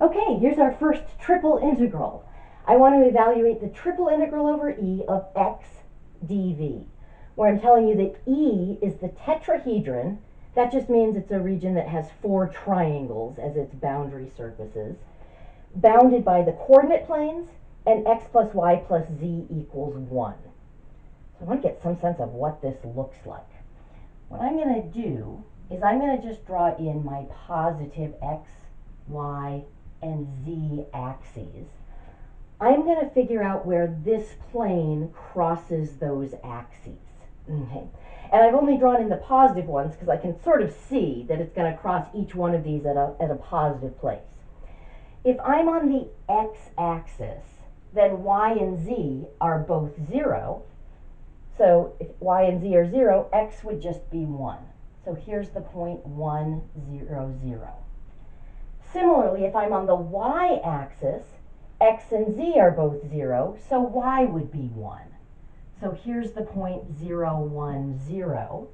Okay, here's our first triple integral. I want to evaluate the triple integral over E of x dv, where I'm telling you that E is the tetrahedron. That just means it's a region that has 4 triangles as its boundary surfaces, bounded by the coordinate planes and x plus y plus z equals 1. So I want to get some sense of what this looks like. What I'm going to do is I'm going to just draw in my positive x, y, and z axes. I'm going to figure out where this plane crosses those axes. Okay. And I've only drawn in the positive ones because I can sort of see that it's going to cross each one of these at a positive place. If I'm on the x-axis, then y and z are both 0. So if y and z are 0, x would just be 1. So here's the point 1, 0, 0. Similarly, if I'm on the y-axis, x and z are both 0, so y would be 1. So here's the point 0, 1, 0.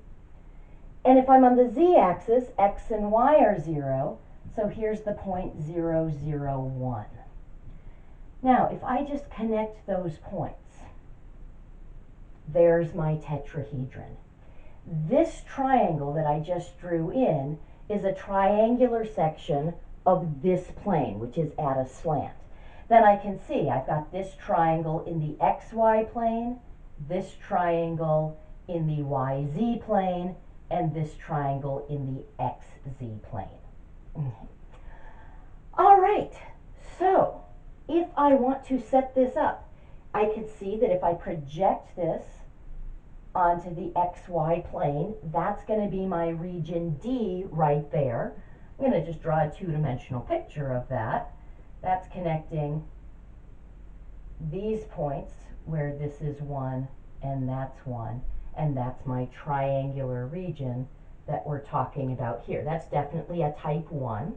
And if I'm on the z-axis, x and y are 0, so here's the point 0, 0, 1. Now, if I just connect those points, there's my tetrahedron. This triangle that I just drew in is a triangular section of this plane, which is at a slant. Then I can see I've got this triangle in the xy plane, this triangle in the yz plane, and this triangle in the xz plane. All right, so if I want to set this up, I can see that if I project this onto the xy plane, that's going to be my region D right there. I'm going to just draw a two-dimensional picture of that. That's connecting these points where this is 1 and that's 1, and that's my triangular region that we're talking about here. That's definitely a type 1.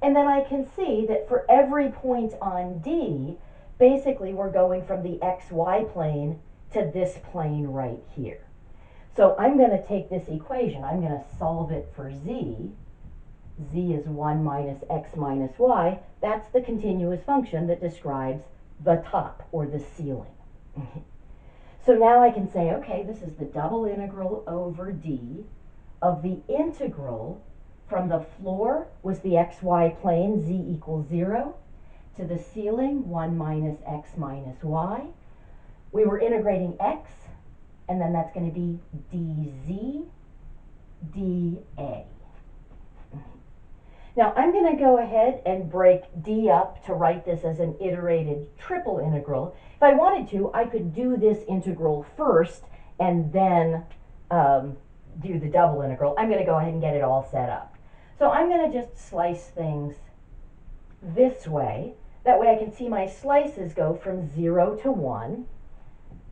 And then I can see that for every point on D, basically we're going from the xy plane to this plane right here. So I'm going to take this equation, I'm going to solve it for z. Z is 1 minus x minus y. That's the continuous function that describes the top or the ceiling. So now I can say, okay, this is the double integral over D of the integral from the floor was the xy plane, z equals 0, to the ceiling, 1 minus x minus y. We were integrating x, and then that's going to be dz dA. Now I'm going to go ahead and break d up to write this as an iterated triple integral. If I wanted to, I could do this integral first and then do the double integral. I'm going to go ahead and get it all set up. So I'm going to just slice things this way. That way I can see my slices go from 0 to 1.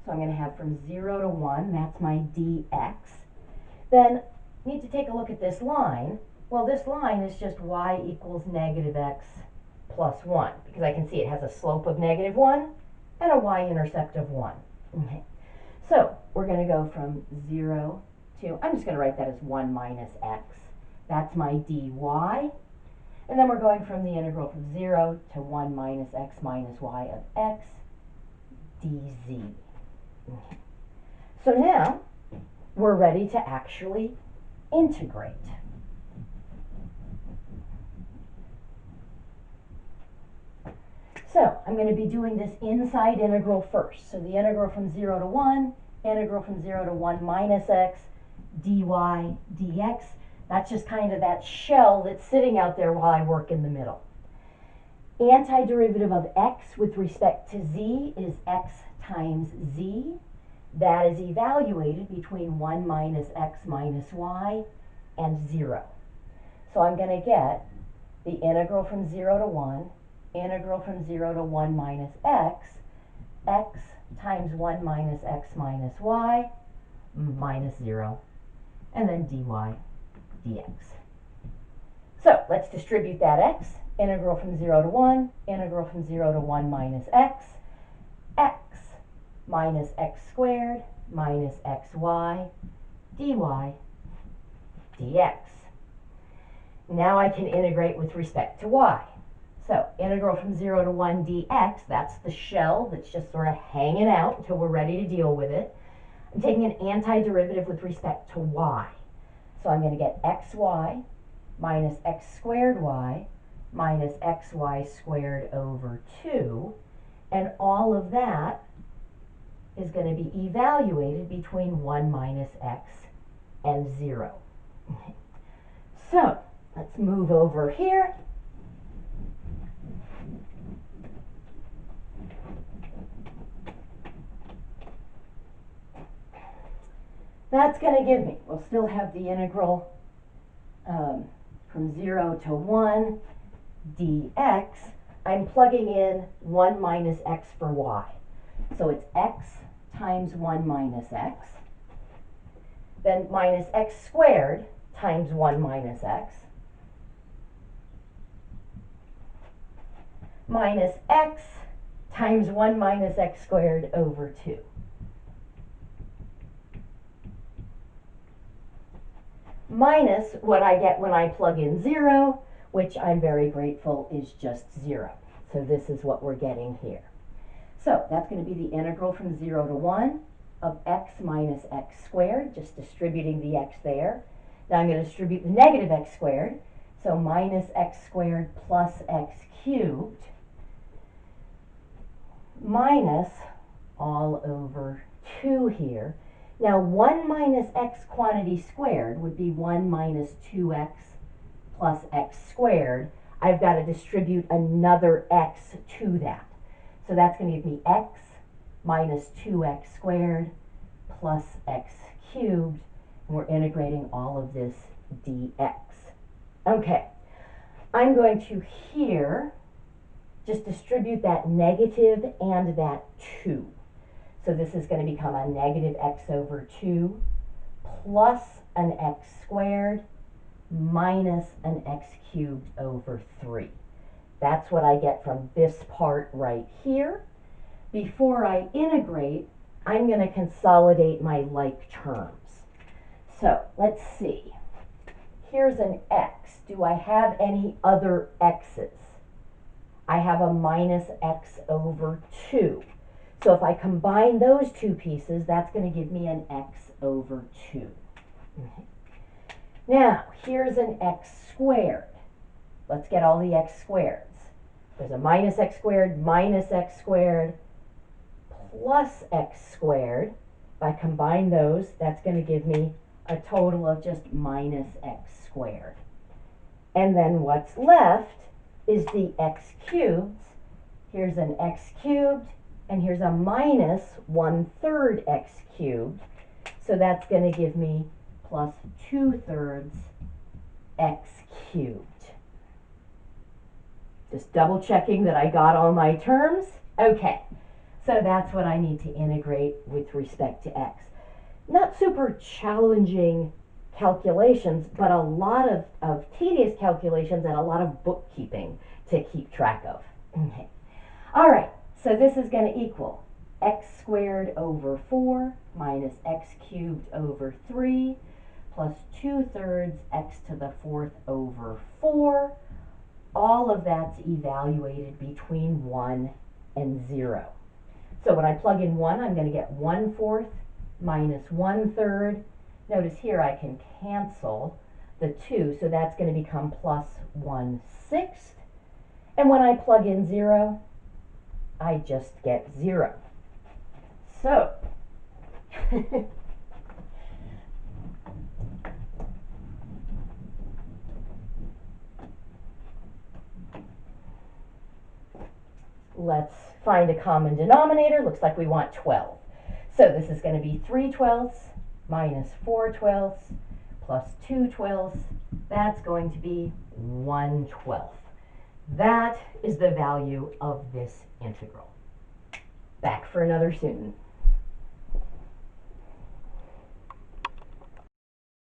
So I'm going to have from 0 to 1, that's my dx. Then I need to take a look at this line. Well, this line is just y equals negative x plus 1, because I can see it has a slope of negative 1 and a y-intercept of 1. Okay. So we're going to go from 0 to, I'm just going to write that as 1 minus x. That's my dy. And then we're going from the integral from 0 to 1 minus x minus y of x dz. Okay. So now we're ready to actually integrate. So I'm going to be doing this inside integral first. So the integral from 0 to 1, integral from 0 to 1 minus x, dy dx. That's just kind of that shell that's sitting out there while I work in the middle. Antiderivative of x with respect to z is x times z. That is evaluated between 1 minus x minus y and 0. So I'm going to get the integral from 0 to 1, integral from 0 to 1 minus x, x times 1 minus x minus y, minus 0, and then dy dx. So let's distribute that x. Integral from 0 to 1, integral from 0 to 1 minus x, x minus x squared minus xy dy dx. Now I can integrate with respect to y. So integral from 0 to 1 dx, that's the shell that's just sort of hanging out until we're ready to deal with it. I'm taking an antiderivative with respect to y. So I'm going to get xy minus x squared y minus xy squared over 2. And all of that is going to be evaluated between 1 minus x and 0. So let's move over here. That's going to give me, we'll still have the integral from 0 to 1 dx. I'm plugging in 1 minus x for y. So it's x times 1 minus x, then minus x squared times 1 minus x, minus x times 1 minus x squared over 2. Minus what I get when I plug in 0, which I'm very grateful is just 0. So this is what we're getting here. So that's going to be the integral from 0 to 1 of x minus x squared, just distributing the x there. Now I'm going to distribute the negative x squared, so minus x squared plus x cubed minus all over 2 here. Now 1 minus x quantity squared would be 1 minus 2x plus x squared. I've got to distribute another x to that. So that's going to give me x minus 2x squared plus x cubed. And we're integrating all of this dx. Okay, I'm going to here just distribute that negative and that 2. So this is going to become a negative x over 2 plus an x squared minus an x cubed over 3. That's what I get from this part right here. Before I integrate, I'm going to consolidate my like terms. So let's see. Here's an x. Do I have any other x's? I have a minus x over 2. So if I combine those two pieces, that's going to give me an x over 2. Okay. Now, here's an x squared. Let's get all the x squareds. There's a minus x squared plus x squared. If I combine those, that's going to give me a total of just minus x squared. And then what's left is the x cubed. Here's an x cubed, and here's a minus 1/3 x cubed. So that's going to give me plus 2/3 x cubed. Just double checking that I got all my terms. Okay, so that's what I need to integrate with respect to x. Not super challenging calculations, but a lot of tedious calculations and a lot of bookkeeping to keep track of. Okay. All right, so this is going to equal x squared over 4 minus x cubed over 3 plus 2/3 x to the 4th over 4. All of that's evaluated between 1 and 0. So when I plug in 1, I'm going to get 1/4 minus 1/3. Notice here I can cancel the 2, so that's going to become plus 1/6. And when I plug in 0, I just get 0. So, let's find a common denominator. Looks like we want 12. So this is going to be 3/12 minus 4/12 plus 2/12. That's going to be 1/12. That is the value of this integral. Back for another soon.